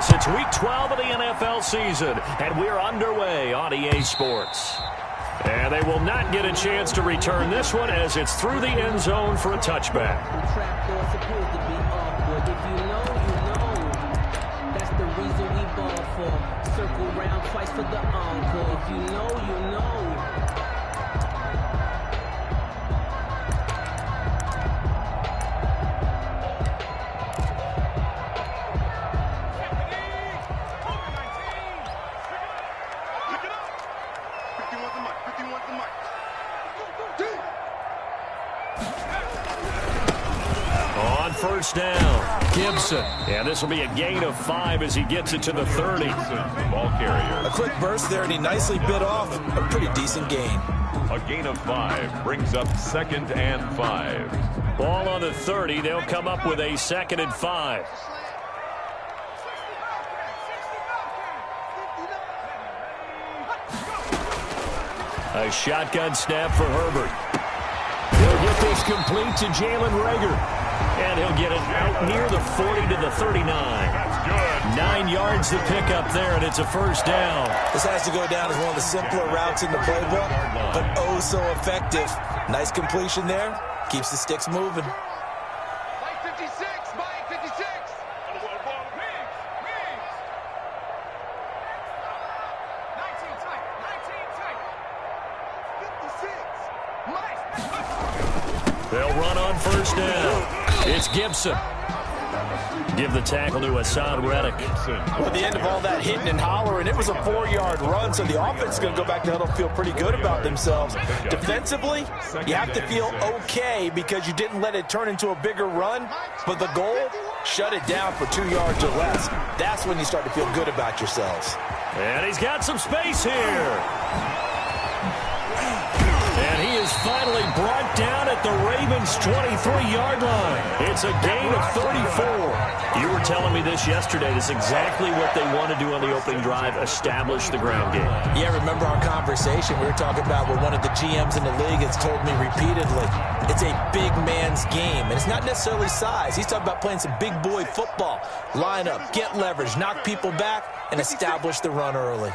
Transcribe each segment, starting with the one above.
Yes, it's Week 12 of the NFL season, and we're underway on EA Sports. And they will not get a chance to return this one as it's through the end zone for a touchback. That's the reason we ball for. Circle round twice for the encore. If you know, you know. On first down, Gibson. And this will be a gain of 5 as he gets it to the 30. Ball carrier. A quick burst there, and he nicely bit off a pretty decent gain. A gain of 5 brings up 2nd and 5. Ball on the 30. They'll come up with a 2nd and 5. A shotgun snap for Herbert. He'll get this complete to Jalen Reagor. And he'll get it out near the 40 to the 39. That's good. 9 yards to pick up there, and it's a first down. This has to go down as one of the simpler routes in the playbook, but oh so effective. Nice completion there. Keeps the sticks moving. Mike 56, Mike 56. They'll run on first down. It's Gibson. Give the tackle to Hassan Reddick. Well, at the end of all that hitting and hollering, it was a 4-yard run, so the offense is going to go back to huddle, feel pretty good about themselves. Defensively, you have to feel okay because you didn't let it turn into a bigger run, but the goal, shut it down for 2 yards or less. That's when you start to feel good about yourselves. And he's got some space here. And he is finally brought down at the Ravens' 23-yard line. It's a gain of 34. You were telling me this yesterday. This is exactly what they want to do on the opening drive, establish the ground game. Yeah, remember our conversation? We were talking about what one of the GMs in the league has told me repeatedly. It's a big man's game, and it's not necessarily size. He's talking about playing some big boy football. Line up, get leverage, knock people back, and establish the run early.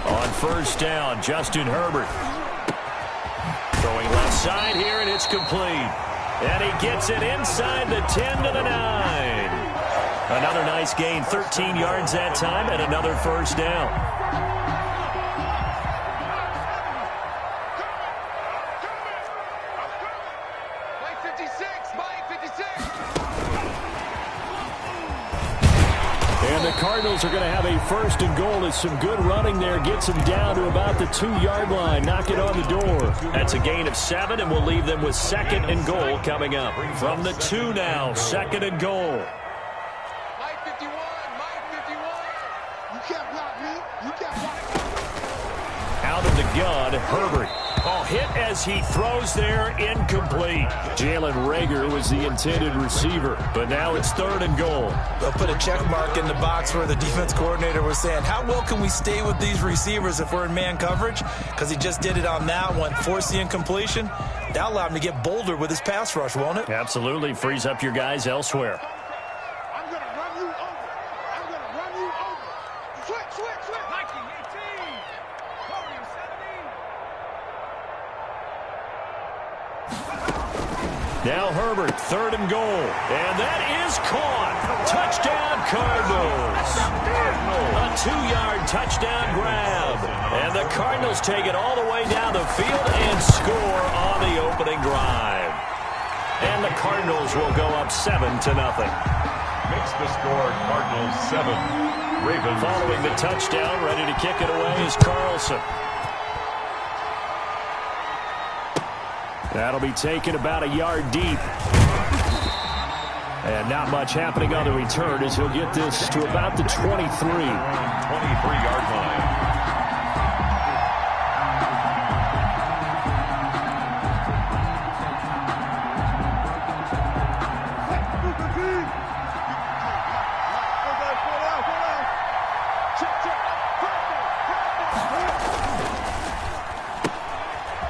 On first down, Justin Herbert. Throwing left side here, and it's complete. And he gets it inside the 10 to the 9. Another nice gain, 13 yards that time, and another first down. And the Cardinals are going to have a first and goal. It's some good running there. Gets them down to about the 2-yard line. Knock it on the door. That's a gain of 7, and we'll leave them with 2nd and goal coming up. From the 2 now, 2nd and goal. Mike 51, Mike 51. You can't block me. You can't block me. Out of the gun, Herbert. Oh, hit as he throws there, incomplete. Jalen Reagor was the intended receiver, but now it's 3rd and goal. They'll put a check mark in the box where the defense coordinator was saying, how well can we stay with these receivers if we're in man coverage? Because he just did it on that one, force the incompletion. That'll allow him to get bolder with his pass rush, won't it? Absolutely, frees up your guys elsewhere. I'm going to run you over. I'm going to run you over. Switch, switch, switch. Nike 18. Podium 17. Now Herbert, 3rd and goal. And that is caught. Touchdown, Cardinals. A 2-yard touchdown grab. And the Cardinals take it all the way down the field and score on the opening drive. And the Cardinals will go up 7-0. Makes the score Cardinals 7. Ravens. Following the touchdown, ready to kick it away is Carlson. That'll be taken about a yard deep. And not much happening on the return as he'll get this to about the 23. 23-yard line.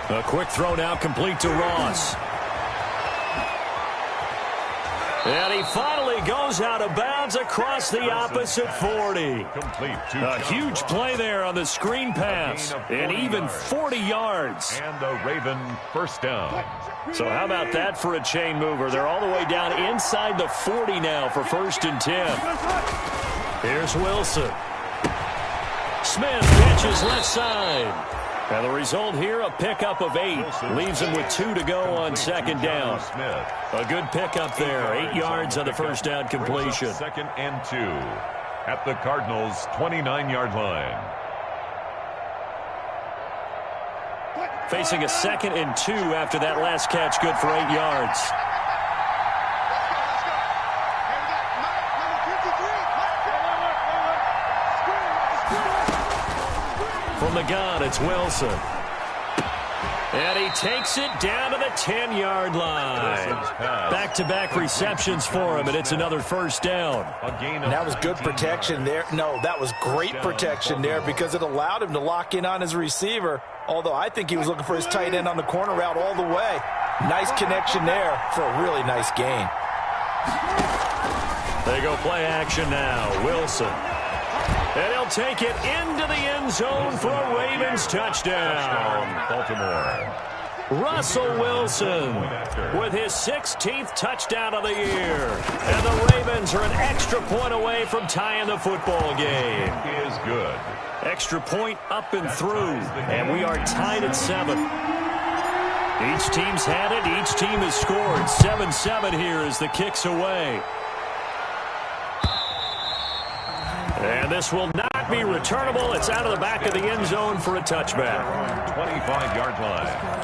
A quick throw now complete to Ross. And he finally goes out of bounds across the opposite 40. A huge play there on the screen pass. And even 40 yards. And the Raven first down. So how about that for a chain mover? They're all the way down inside the 40 now for 1st and 10. Here's Wilson. Smith pitches left side. And the result here, a pickup of 8. Leaves him with 2 to go on 2nd down. A good pickup there. 8 yards on the first down completion. 2nd and 2 at the Cardinals' 29-yard line. Facing a 2nd and 2 after that last catch. Good for 8 yards. From the gun, it's Wilson. And he takes it down to the 10-yard line. Back-to-back receptions for him, and it's another first down. And that was good protection there. No, that was great protection there because it allowed him to lock in on his receiver, although I think he was looking for his tight end on the corner route all the way. Nice connection there for a really nice gain. They go play action now. Wilson. And he'll take it into the end zone for a Ravens touchdown. Baltimore. Russell Wilson with his 16th touchdown of the year. And the Ravens are an extra point away from tying the football game. Is good. Extra point up and through. And we are tied at 7. Each team's had it. Each team has scored. 7-7 here as the kick's away. And this will not be returnable. It's out of the back of the end zone for a touchback. 25-yard line.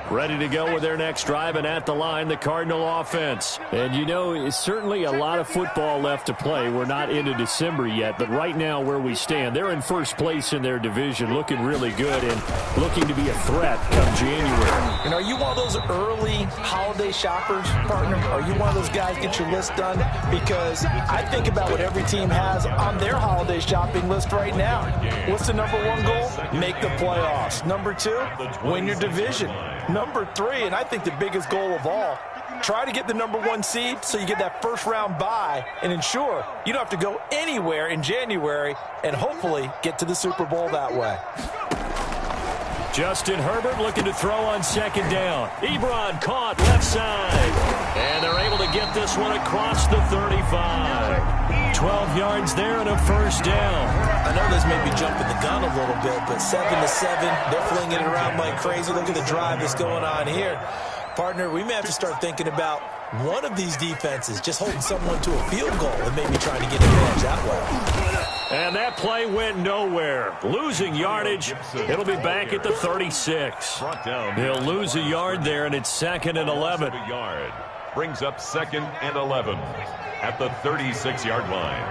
Ready to go with their next drive, and at the line, the Cardinal offense. And, you know, it's certainly a lot of football left to play. We're not into December yet, but right now where we stand, they're in first place in their division, looking really good and looking to be a threat come January. And are you one of those early holiday shoppers, partner? Are you one of those guys get your list done? Because I think about what every team has on their holiday shopping list right now. What's the number 1 goal? Make the playoffs. Number 2, win your division. Number 3, and I think the biggest goal of all, try to get the number 1 seed so you get that first-round bye and ensure you don't have to go anywhere in January and hopefully get to the Super Bowl that way. Justin Herbert looking to throw on 2nd down. Ebron caught left side. And they're able to get this one across the 35. 12 yards there and a first down. I know this may be jumping the gun a little bit, but 7-7, they're flinging it around like crazy. Look at the drive that's going on here. Partner, we may have to start thinking about one of these defenses just holding someone to a field goal and maybe trying to get an edge that way. And that play went nowhere. Losing yardage. It'll be back at the 36. They'll lose a yard there, and it's 2nd and 11. A yard. Brings up 2nd and 11 at the 36-yard line.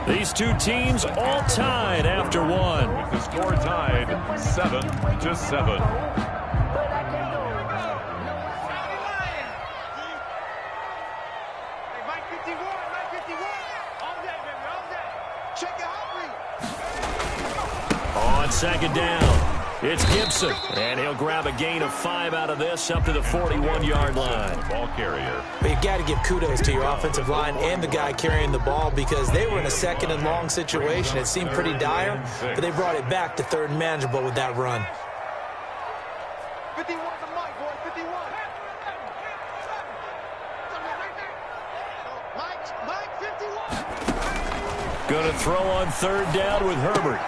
These two teams all tied after one. With the score tied 7-7. On 2nd down, it's Gibson, and he'll grab a gain of 5 out of this up to the 41-yard line. Ball carrier. But you got to give kudos to your offensive line and the guy carrying the ball because they were in a 2nd and long situation. It seemed pretty dire, but they brought it back to 3rd and manageable with that run. 51 to Mike, boy, 51. Mike, 51. Going to throw on 3rd down with Herbert.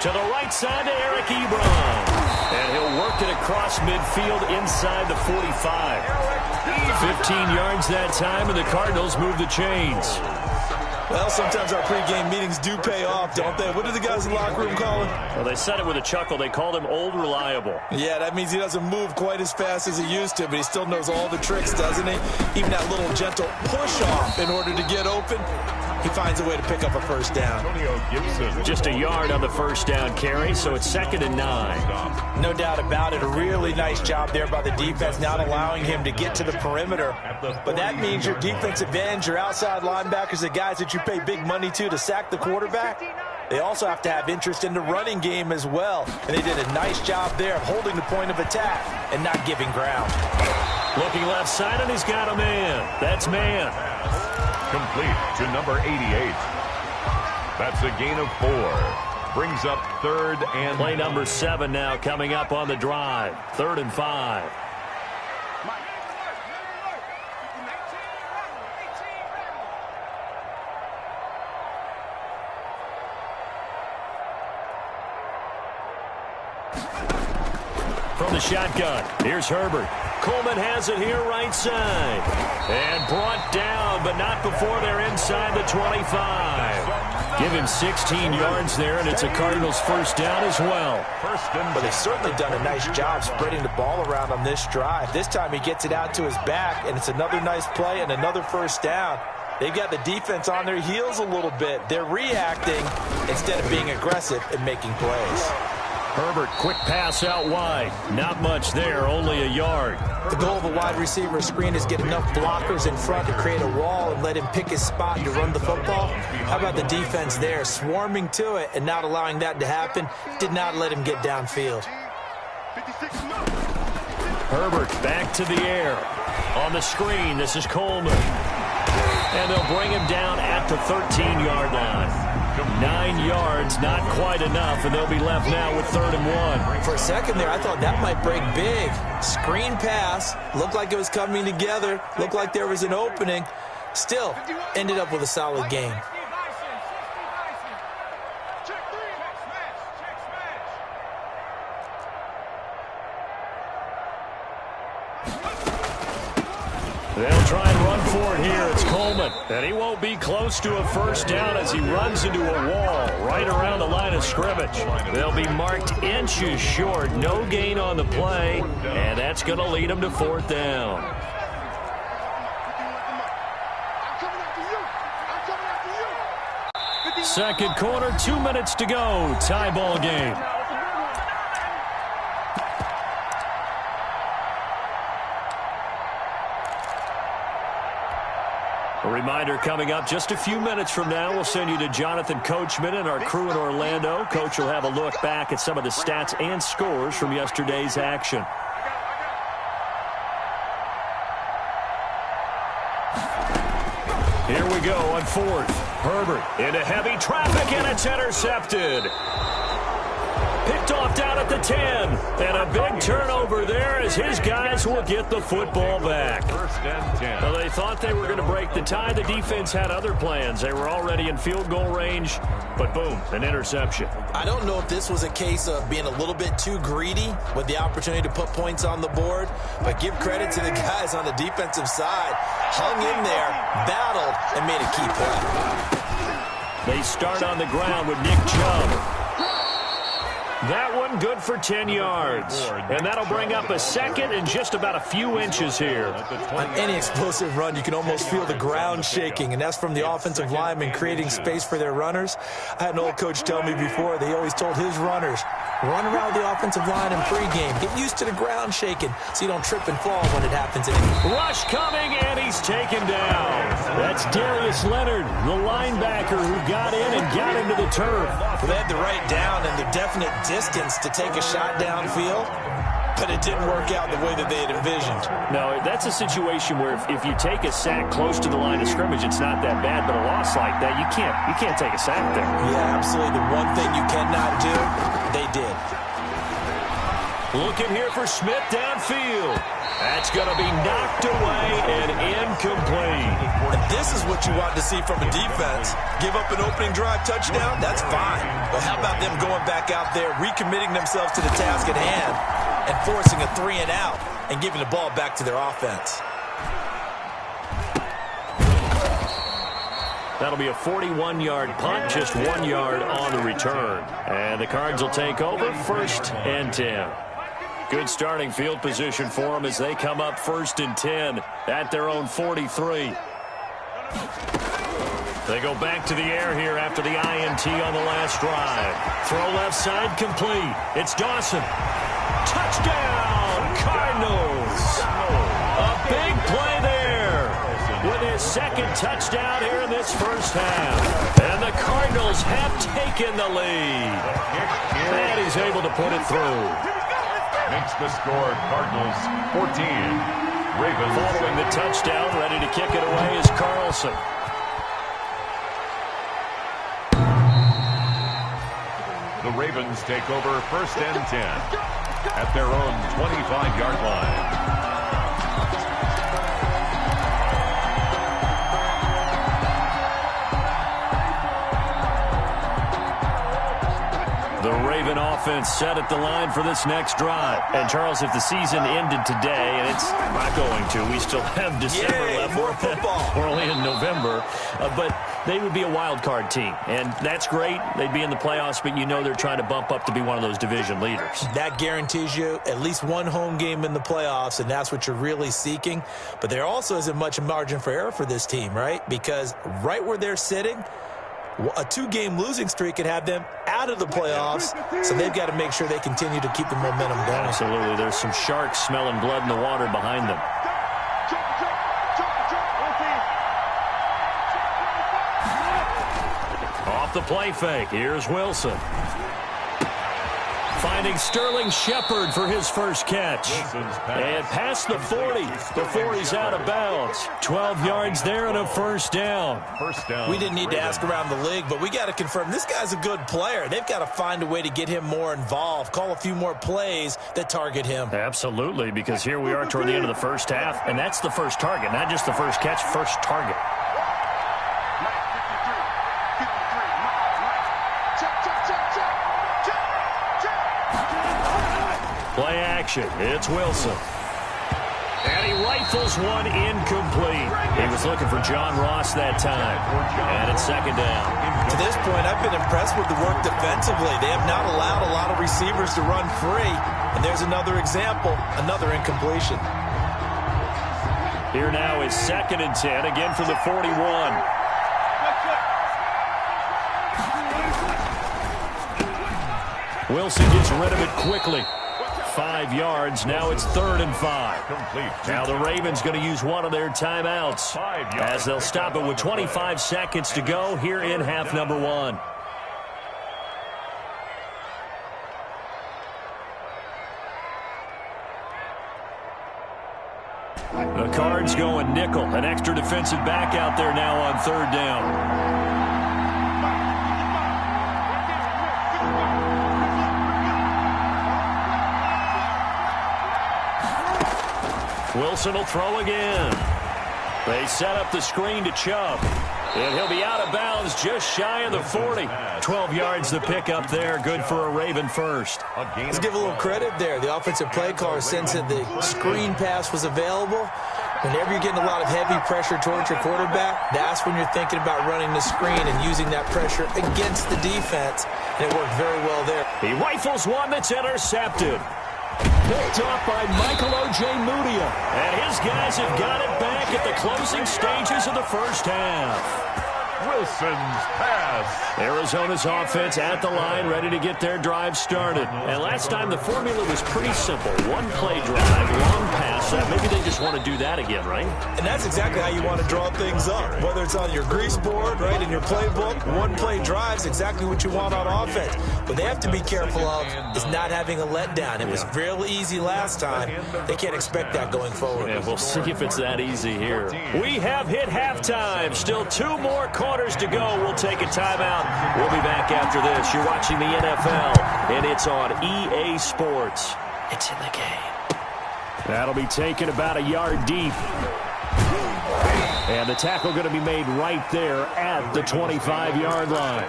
To the right side to Eric Ebron. And he'll work it across midfield inside the 45. 15 yards that time, and the Cardinals move the chains. Well, sometimes our pregame meetings do pay off, don't they? What do the guys in the locker room call him? Well, they said it with a chuckle. They called him Old Reliable. Yeah, that means he doesn't move quite as fast as he used to, but he still knows all the tricks, doesn't he? Even that little gentle push-off in order to get open. He finds a way to pick up a first down. Just a yard on the first down carry, so it's 2nd and 9. No doubt about it. A really nice job there by the defense, not allowing him to get to the perimeter. But that means your defensive ends, your outside linebackers, the guys that you pay big money to sack the quarterback, they also have to have interest in the running game as well. And they did a nice job there of holding the point of attack and not giving ground. Looking left side, and he's got a man. That's man. Complete to number 88. That's a gain of 4. Brings up 3rd and... Play number 7 now coming up on the drive. 3rd and 5. From the shotgun, here's Herbert. Coleman has it here right side. And brought down, but not before they're inside the 25. Give him 16 yards there, and it's a Cardinals first down as well. But they've certainly done a nice job spreading the ball around on this drive. This time he gets it out to his back, and it's another nice play and another first down. They've got the defense on their heels a little bit. They're reacting instead of being aggressive and making plays. Herbert, quick pass out wide. Not much there, only a yard. The goal of a wide receiver screen is get enough blockers in front to create a wall and let him pick his spot to run the football. How about the defense there, swarming to it and not allowing that to happen? Did not let him get downfield. Herbert back to the air. On the screen, this is Coleman. And they'll bring him down at the 13-yard line. 9 yards, not quite enough, and they'll be left now with 3rd and 1. For a second there, I thought that might break big. Screen pass, looked like it was coming together, looked like there was an opening. Still, ended up with a solid game. They'll try and run for it here. It's Coleman. And he won't be close to a first down as he runs into a wall right around the line of scrimmage. They'll be marked inches short. No gain on the play. And that's going to lead them to 4th down. Second quarter, 2 minutes to go. Tie ball game. A reminder coming up just a few minutes from now, we'll send you to Jonathan Coachman and our crew in Orlando. Coach will have a look back at some of the stats and scores from yesterday's action. Here we go on 4th. Herbert into heavy traffic, and it's intercepted. Picked off down at the 10. And a big turnover there as his guys will get the football back. 1st and 10. Well, they thought they were going to break the tie. The defense had other plans. They were already in field goal range, but boom, an interception. I don't know if this was a case of being a little bit too greedy with the opportunity to put points on the board, but give credit to the guys on the defensive side. Hung in there, battled, and made a key play. They start on the ground with Nick Chubb. That one good for 10 yards. And that'll bring up a second and just about a few inches here. On any explosive run, you can almost feel the ground shaking, and that's from the offensive linemen creating space for their runners. I had an old coach tell me before, they always told his runners, run around the offensive line in pregame. Get used to the ground shaking so you don't trip and fall when it happens. Rush coming, and he's taken down. That's Darius Leonard, the linebacker who got in and got into the turf. Well, they had the right down and the definite distance to take a shot downfield, but it didn't work out the way that they had envisioned. No, that's a situation where if you take a sack close to the line of scrimmage, it's not that bad, but a loss like that, you can't take a sack there. Yeah, absolutely. The one thing you cannot do, they did. Looking here for Smith downfield. That's going to be knocked away and incomplete. And this is what you want to see from a defense. Give up an opening drive touchdown, that's fine. But how about them going back out there, recommitting themselves to the task at hand, and forcing a 3-and-out and giving the ball back to their offense. That'll be a 41-yard punt, just 1 yard on the return. And the Cards will take over 1st and 10. Good starting field position for them as they come up 1st and 10 at their own 43. They go back to the air here after the INT on the last drive. Throw left side complete. It's Dawson. Touchdown, Cardinals. A big play there with his 2nd touchdown here in this first half. And the Cardinals Cardinals have taken the lead. And he's able to put it through. Makes the score Cardinals 14. Ravens. Following the touchdown, ready to kick it away is Carlson. The Ravens take over 1st and 10 at their own 25-yard line. The Raven offense set at the line for this next drive. And, Charles, if the season ended today, and it's not going to, we still have December left. More football. We're only in November. But they would be a wild card team. And that's great. They'd be in the playoffs, but you know they're trying to bump up to be one of those division leaders. That guarantees you at least one home game in the playoffs, and that's what you're really seeking. But there also isn't much margin for error for this team, right? Because right where they're sitting, a 2-game losing streak could have them out of the playoffs, so they've got to make sure they continue to keep the momentum going. Absolutely. There's some sharks smelling blood in the water behind them. Off the play fake. Here's Wilson. Finding Sterling Shepard for his first catch. And past the 40 before he's out of bounds. 12 yards there and a first down. We didn't need to ask around the league, but we got to confirm this guy's a good player. They've got to find a way to get him more involved, call a few more plays that target him. Absolutely, because here we are toward the end of the first half, and that's the first target, not just the first catch, first target. Play action. It's Wilson. And he rifles one incomplete. He was looking for John Ross that time. And it's second down. To this point, I've been impressed with the work defensively. They have not allowed a lot of receivers to run free. And there's another example, another incompletion. Here now is 2nd and 10, again from the 41. Wilson gets rid of it quickly. 5 yards. Now it's 3rd and 5. Now the Ravens going to use one of their timeouts as they'll stop it with 25 seconds to go here in half number 1. The Cards going nickel. An extra defensive back out there now on 3rd down. Wilson will throw again. They set up the screen to Chubb. And he'll be out of bounds just shy of the 40. 12 yards the pickup there. Good for a Raven first. Let's give a little credit there. The offensive play caller sensed that the screen pass was available. Whenever you're getting a lot of heavy pressure towards your quarterback, that's when you're thinking about running the screen and using that pressure against the defense. And it worked very well there. He rifles one that's intercepted. Picked off by Michael O.J. Mudia. And his guys have got it back at the closing stages of the first half. Wilson's pass. Arizona's offense at the line, ready to get their drive started. And last time the formula was pretty simple. One play drive, long pass. Maybe they just want to do that again, right? And that's exactly how you want to draw things up. Whether it's on your grease board, right, in your playbook, one play drive is exactly what you want on offense. What they have to be careful of is not having a letdown. It was real easy last time. They can't expect that going forward. And we'll see if it's that easy here. We have hit halftime. Still 2 more quarters to go. We'll take a timeout. We'll be back after this. You're watching the NFL, and it's on EA Sports. It's in the game. That'll be taken about a yard deep. And the tackle going to be made right there at the 25-yard line.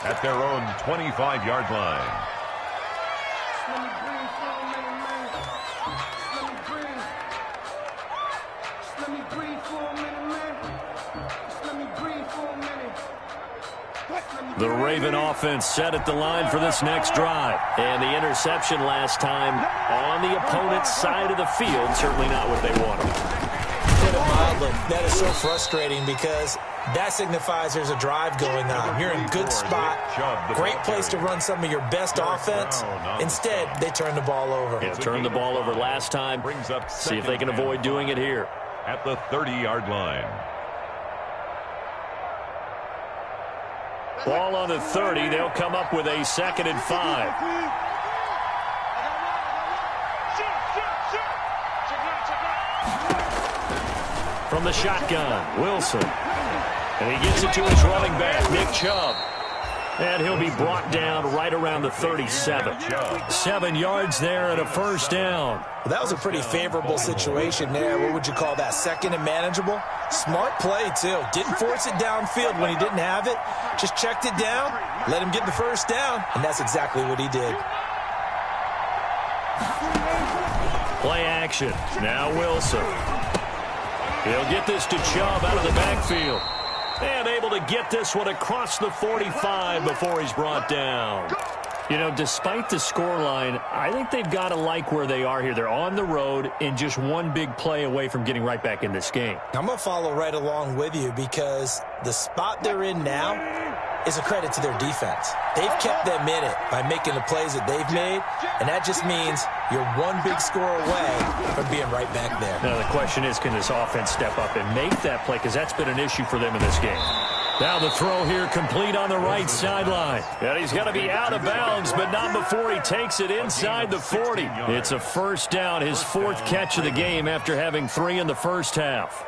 At their own 25-yard line. The Raven offense set at the line for this next drive. And the interception last time on the opponent's side of the field. Certainly not what they wanted. Put it mildly, that is so frustrating because that signifies there's a drive going on. You're in a good spot. Great place to run some of your best offense. Instead, they turn the ball over. Yeah, turned the ball over last time. See if they can avoid doing it here. At the 30-yard line. Ball on the 30. They'll come up with a 2nd and 5. From the shotgun, Wilson. And he gets it to his running back, Nick Chubb. And he'll be brought down right around the 37. 7 yards there and a first down. Well, that was a pretty favorable situation there. What would you call that? 2nd and manageable? Smart play, too. Didn't force it downfield when he didn't have it. Just checked it down, let him get the first down, and that's exactly what he did. Play action. Now Wilson. He'll get this to Chubb out of the backfield. And able to get this one across the 45 before he's brought down. You know, despite the scoreline, I think they've got to like where they are here. They're on the road and just one big play away from getting right back in this game. I'm going to follow right along with you because the spot they're in now is a credit to their defense. They've kept them in it by making the plays that they've made, and that just means you're one big score away from being right back there. Now the question is, can this offense step up and make that play? Because that's been an issue for them in this game. Now the throw here complete on the right sideline. And he's going to be out of bounds, but not before he takes it inside the 40. It's a first down, his 4th catch of the game after having 3 in the first half.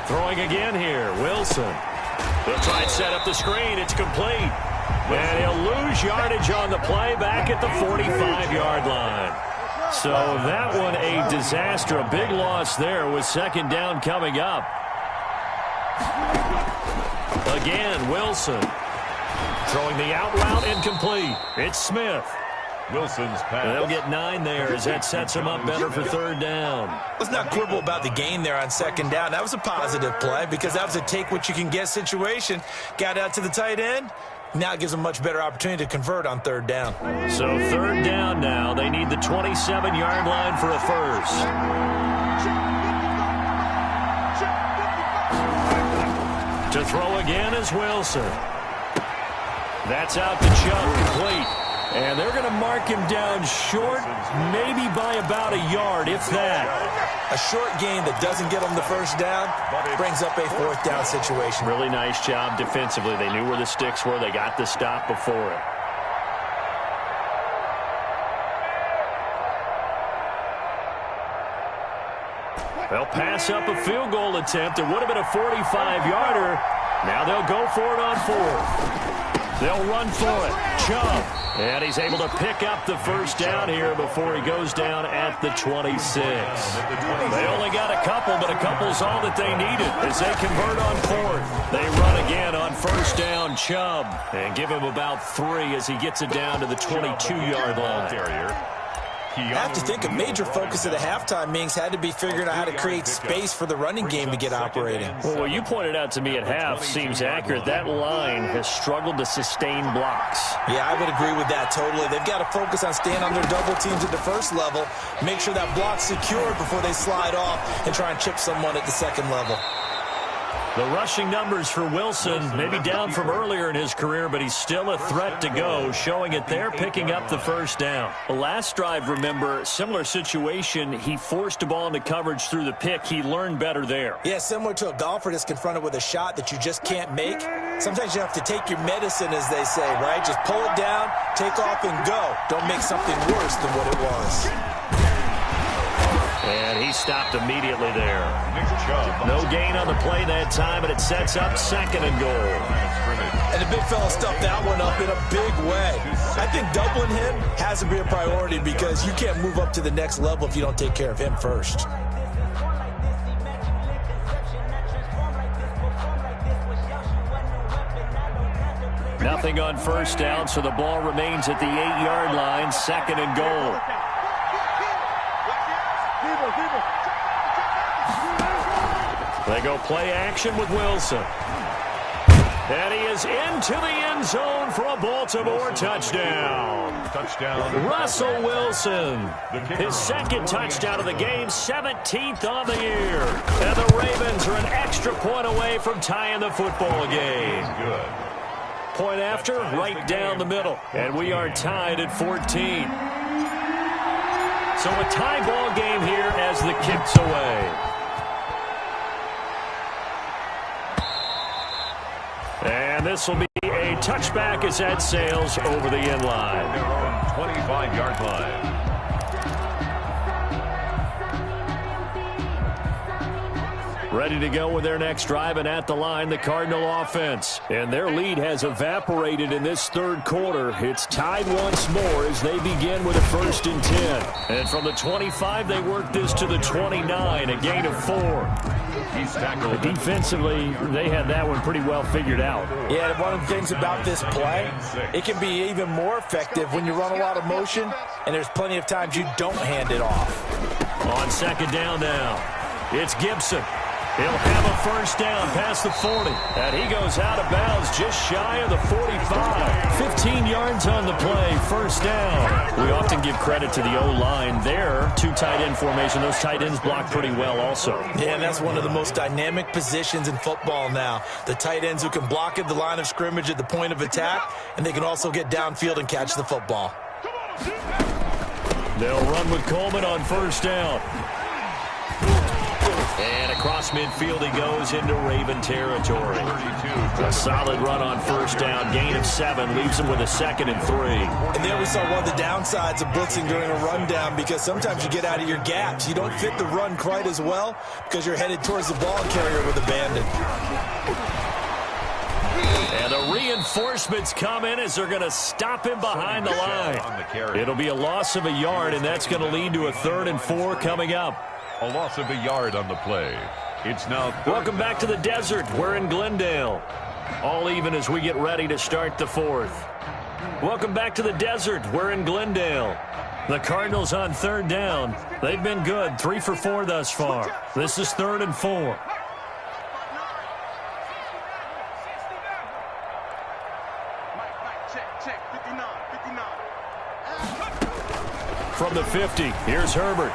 Throwing again here, Wilson. They'll try and set up the screen. It's complete. And he'll lose yardage on the play back at the 45-yard line. So that one a disaster. A big loss there with 2nd down coming up. Again, Wilson. Throwing the out route incomplete. It's Smith. Wilson's pass. And they'll get 9 there as that sets him up better for 3rd down. Let's not quibble about the gain there on 2nd down. That was a positive play because that was a take-what-you-can-get situation. Got out to the tight end. Now it gives them a much better opportunity to convert on 3rd down. So 3rd down now. They need the 27-yard line for a first. To throw again is Wilson. That's out to Chubb, complete. And they're going to mark him down short, maybe by about a yard, if that. A short gain that doesn't get them the first down brings up a 4th down situation. Really nice job defensively. They knew where the sticks were. They got the stop before it. They'll pass up a field goal attempt. It would have been a 45-yarder. Now they'll go for it on 4th. They'll run for it. Chubb. And he's able to pick up the first down here before he goes down at the 26. They only got a couple, but a couple's all that they needed as they convert on 4th. They run again on first down, Chubb, and give him about 3 as he gets it down to the 22-yard line. I have to think a major focus of the halftime meetings had to be figuring out how to create space for the running game to get operating. Well, what you pointed out to me at half seems accurate. That line has struggled to sustain blocks. Yeah, I would agree with that totally. They've got to focus on staying on their double teams at the first level, make sure that block's secured before they slide off and try and chip someone at the second level. The rushing numbers for Wilson maybe down from earlier in his career, but he's still a threat to go, showing it there, picking up the first down. The last drive, remember, similar situation. He forced a ball into coverage through the pick. He learned better there. Yeah, similar to a golfer that's confronted with a shot that you just can't make. Sometimes you have to take your medicine, as they say, right? Just pull it down, take off, and go. Don't make something worse than what it was. And he stopped immediately there. No gain on the play that time, and it sets up 2nd and goal. And the big fella stuffed that one up in a big way. I think doubling him has to be a priority because you can't move up to the next level if you don't take care of him first. Nothing on first down, so the ball remains at the 8-yard line, 2nd and goal. They go play action with Wilson. And he is into the end zone for a Baltimore touchdown. Russell Wilson, his second touchdown of the game, 17th on the year. And the Ravens are an extra point away from tying the football game. Point after, right down the middle. And we are tied at 14. So a tie ball game here as the kick's away. And this will be a touchback as that sails over the end line. 25-yard line. Ready to go with their next drive, and at the line, the Cardinal offense. And their lead has evaporated in this third quarter. It's tied once more as they begin with a 1st and 10. And from the 25, they work this to the 29, a gain of 4. Defensively, they had that one pretty well figured out. Yeah, one of the things about this play, it can be even more effective when you run a lot of motion, and there's plenty of times you don't hand it off. On second down now, it's Gibson. He'll have a 1st down past the 40. And he goes out of bounds just shy of the 45. 15 yards on the play, 1st down. We often give credit to the O-line there. 2 tight end formation. Those tight ends block pretty well also. Yeah, that's one of the most dynamic positions in football now. The tight ends who can block at the line of scrimmage at the point of attack, and they can also get downfield and catch the football. They'll run with Coleman on 1st down. And across midfield he goes into Raven territory. A solid run on 1st down. Gain of 7 leaves him with a 2nd and 3. And there we saw one of the downsides of blitzing during a rundown, because sometimes you get out of your gaps. You don't fit the run quite as well because you're headed towards the ball carrier with a bandit. And the reinforcements come in as they're going to stop him behind the line. It'll be a loss of a yard, and that's going to lead to a 3rd and 4 coming up. A loss of a yard on the play. It's now Welcome back to the desert. We're in Glendale. All even as we get ready to start the 4th. Welcome back to the desert. We're in Glendale. The Cardinals on 3rd down. They've been good. 3 for 4 thus far. This is 3rd and 4. From the 50, here's Herbert.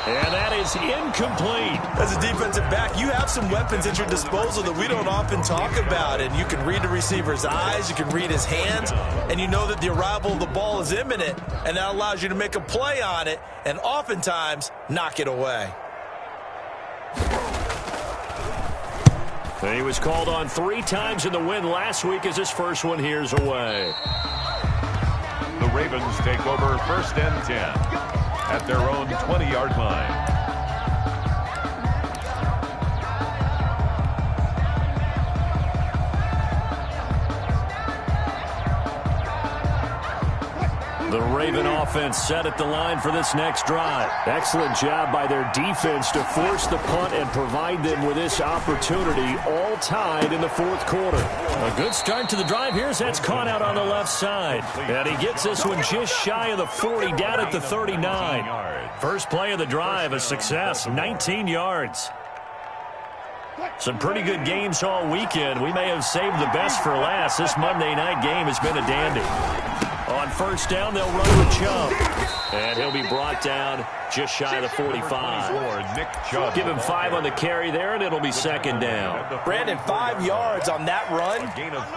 And that is incomplete. As a defensive back, you have some weapons at your disposal that we don't often talk about. And you can read the receiver's eyes, you can read his hands, and you know that the arrival of the ball is imminent. And that allows you to make a play on it and oftentimes knock it away. And he was called on 3 times in the win last week as his first one here's away. The Ravens take over 1st and 10. At their own 20-yard line. The Raven offense set at the line for this next drive. Excellent job by their defense to force the punt and provide them with this opportunity, all tied in the 4th quarter. A good start to the drive. Here's that's caught out on the left side. And he gets this one just shy of the 40, down at the 39. First play of the drive, a success, 19 yards. Some pretty good games all weekend. We may have saved the best for last. This Monday night game has been a dandy. On 1st down, they'll run with Chubb. And he'll be brought down just shy of the 45. Give him 5 on the carry there, and it'll be 2nd down. Brandon, 5 yards on that run.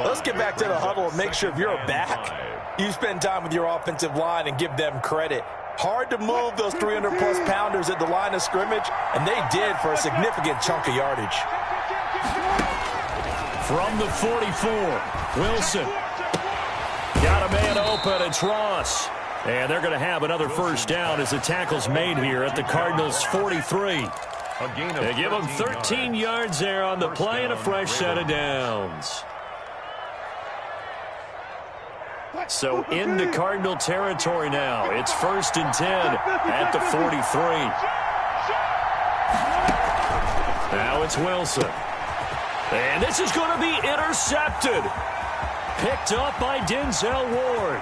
Let's get back to the huddle and make sure if you're a back, you spend time with your offensive line and give them credit. Hard to move those 300-plus pounders at the line of scrimmage, and they did for a significant chunk of yardage. From the 44, Wilson. Got a man open. It's Ross. And they're going to have another 1st down as the tackle's made here at the Cardinals' 43. They give them 13 yards there on the play and a fresh set of downs. So into Cardinal territory now. It's 1st and 10 at the 43. Now it's Wilson. And this is going to be intercepted. Picked up by Denzel Ward.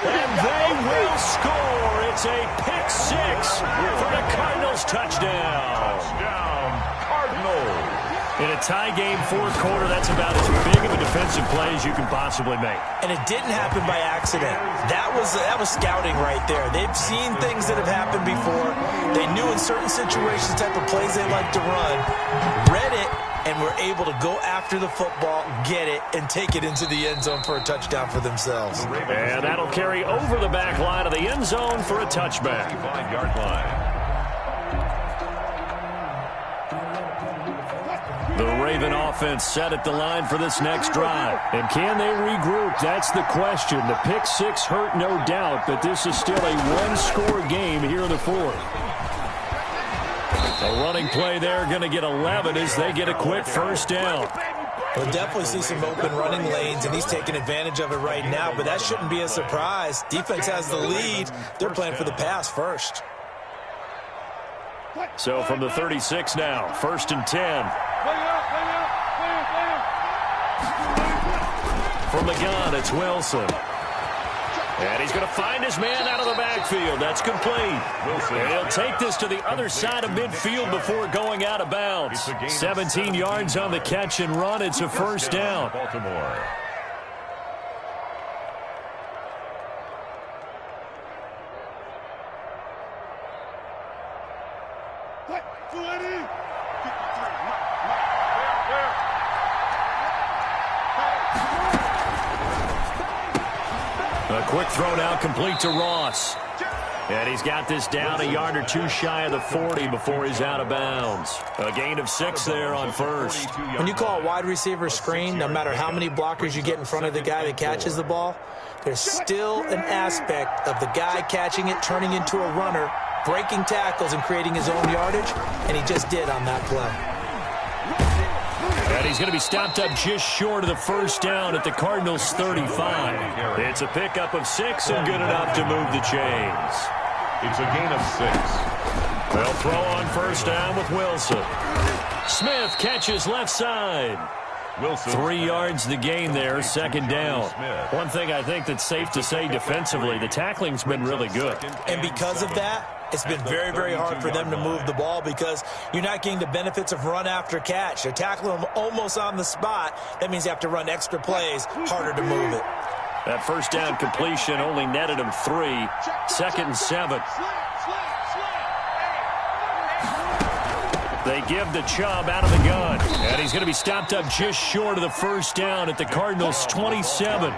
And they will score. It's a pick 6 for the Cardinals touchdown. Touchdown, Cardinals. In a tie game, fourth quarter, that's about as big of a defensive play as you can possibly make. And it didn't happen by accident. That was scouting right there. They've seen things that have happened before. They knew in certain situations the type of plays they like to run, read it, and were able to go after the football, get it, and take it into the end zone for a touchdown for themselves. And that'll carry over the back line of the end zone for a touchback. 5-yard line. The Raven offense set at the line for this next drive. And can they regroup? That's the question. The pick six hurt, no doubt, but this is still a one-score game here in the fourth. A running play there, going to get 11 as they get a quick first down. We'll definitely see some open running lanes, and he's taking advantage of it right now, but that shouldn't be a surprise. Defense has the lead. They're playing for the pass first. So from the 36 now, 1st and 10. From the gun, it's Wilson. And he's going to find his man out of the backfield. That's complete. And he'll take this to the other side of midfield before going out of bounds. 17 yards on the catch and run. It's a first down. Baltimore. A quick throw now complete to Ross. And he's got this down a yard or two shy of the 40 before he's out of bounds. A gain of 6 there on first. When you call a wide receiver screen, no matter how many blockers you get in front of the guy that catches the ball, there's still an aspect of the guy catching it, turning into a runner, breaking tackles and creating his own yardage, and he just did on that play. And he's going to be stopped up just short of the first down at the Cardinals' 35. It's a pickup of 6 and good enough to move the chains. It's a gain of 6. They'll throw on first down with Wilson. Smith catches left side. Wilson. 3 yards the gain there, second down. One thing I think that's safe to say defensively, the tackling's been really good. And because of that, it's been very, very hard for them to move the ball because you're not getting the benefits of run after catch. They're tackling them almost on the spot. That means you have to run extra plays, harder to move it. That first down completion only netted him 3. 2nd and 7. They give the Chubb out of the gun. And he's going to be stopped up just short of the first down at the Cardinals' 27.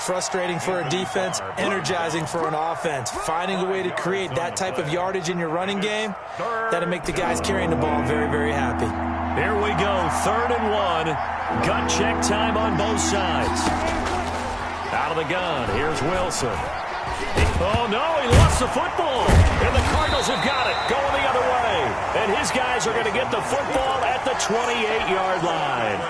Frustrating for a defense, energizing for an offense. Finding a way to create that type of yardage in your running game, that'll make the guys carrying the ball very, very happy. Here we go, 3rd and 1. Gut check time on both sides. Out of the gun, here's Wilson. Oh, no, he lost the football. And the Cardinals have got it, going the other way. And his guys are going to get the football at the 28-yard line.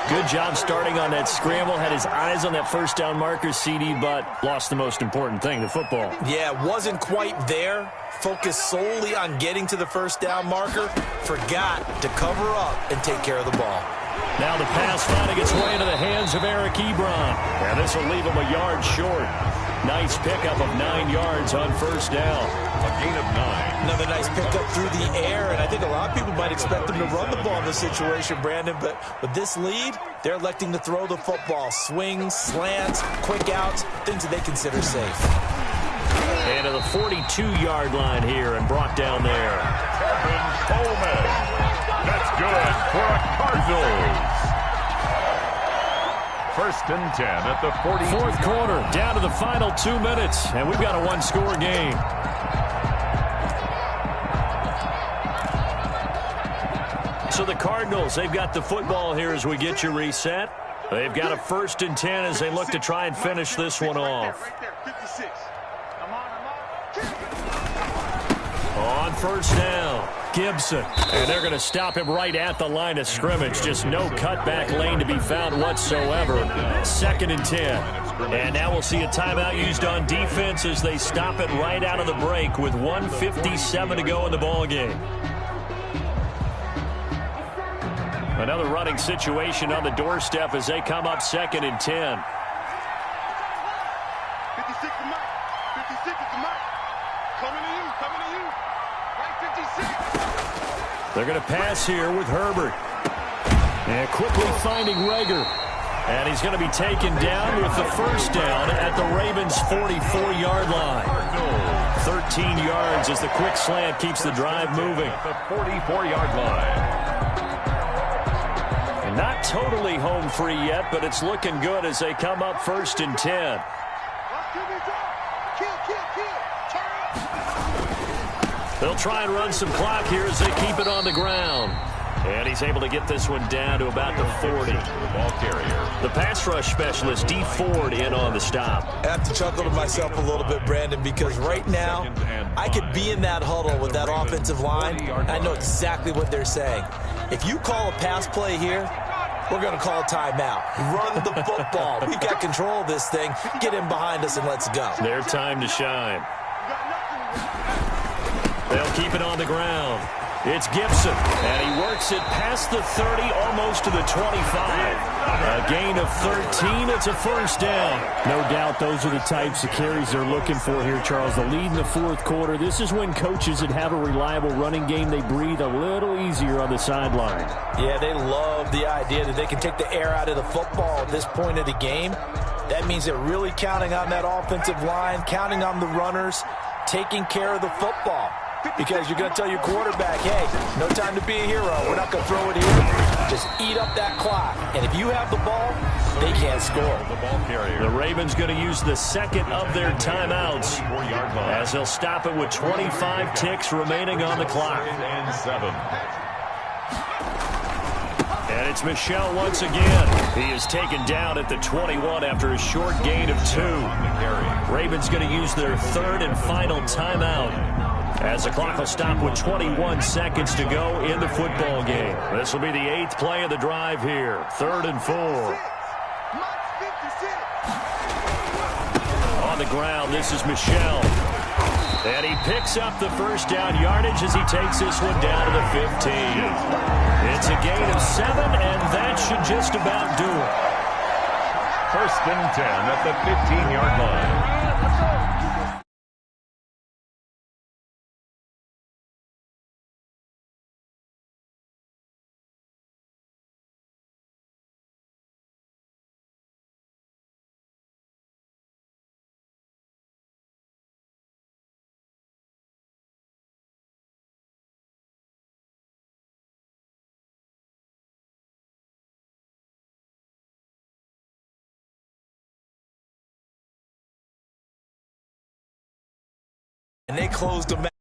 Good job starting on that scramble. Had his eyes on that first down marker, CD, but lost the most important thing, the football. Yeah, wasn't quite there. Focused solely on getting to the first down marker. Forgot to cover up and take care of the ball. Now the pass finding its way into the hands of Eric Ebron. And this will leave him a yard short. Nice pickup of 9 yards on first down. A gain of 9. Another nice pickup through the air, and I think a lot of people might expect them to run the ball in this situation, Brandon, but with this lead, they're electing to throw the football. Swings, slants, quick outs, things that they consider safe. And to the 42-yard line here and brought down there. Kevin Coleman. That's good for a Cardinals. 1st and 10 at the 40. Fourth quarter, down to the final 2 minutes, and we've got a one-score game. So the Cardinals, they've got the football here as we get you reset. They've got a 1st and 10 as they look to try and finish this one off. On first down, Gibson. And they're going to stop him right at the line of scrimmage. Just no cutback lane to be found whatsoever. 2nd and 10. And now we'll see a timeout used on defense as they stop it right out of the break with 1:57 to go in the ballgame. Another running situation on the doorstep as they come up 2nd and 10. 56 to Mike. 56 to Mike. Coming to you. Coming to you. Right 56. They're going to pass here with Herbert. And quickly finding Rager. And he's going to be taken down with the first down at the Ravens' 44-yard line. 13 yards as the quick slant keeps the drive moving. At the 44-yard line. And not totally home free yet, but it's looking good as they come up 1st and 10. They'll try and run some clock here as they keep it on the ground. And he's able to get this one down to about the 40. The ball carrier. The pass rush specialist, D. Ford, in on the stop. I have to chuckle to myself a little bit, Brandon, because right now I could be in that huddle with that offensive line. I know exactly what they're saying. If you call a pass play here, we're going to call a timeout. Run the football. We've got control of this thing. Get in behind us and let's go. Their time to shine. They'll keep it on the ground. It's Gibson, and he works it past the 30, almost to the 25. A gain of 13. It's a first down. No doubt those are the types of carries they're looking for here, Charles. The lead in the fourth quarter. This is when coaches that have a reliable running game, they breathe a little easier on the sideline. Yeah, they love the idea that they can take the air out of the football at this point of the game. That means they're really counting on that offensive line, counting on the runners, taking care of the football. Because you're going to tell your quarterback, hey, no time to be a hero. We're not going to throw it here. Just eat up that clock. And if you have the ball, they can't score. The ball carrier. The Ravens going to use the second of their timeouts as they'll stop it with 25 ticks remaining on the clock. And 7. And it's Michel once again. He is taken down at the 21 after a short gain of 2. Ravens going to use their third and final timeout as the clock will stop with 21 seconds to go in the football game. This will be the 8th play of the drive here. 3rd and 4. On the ground, this is Michel. And he picks up the first down yardage as he takes this one down to the 15. It's a gain of 7, and that should just about do it. 1st and 10 at the 15-yard line. And they closed them out.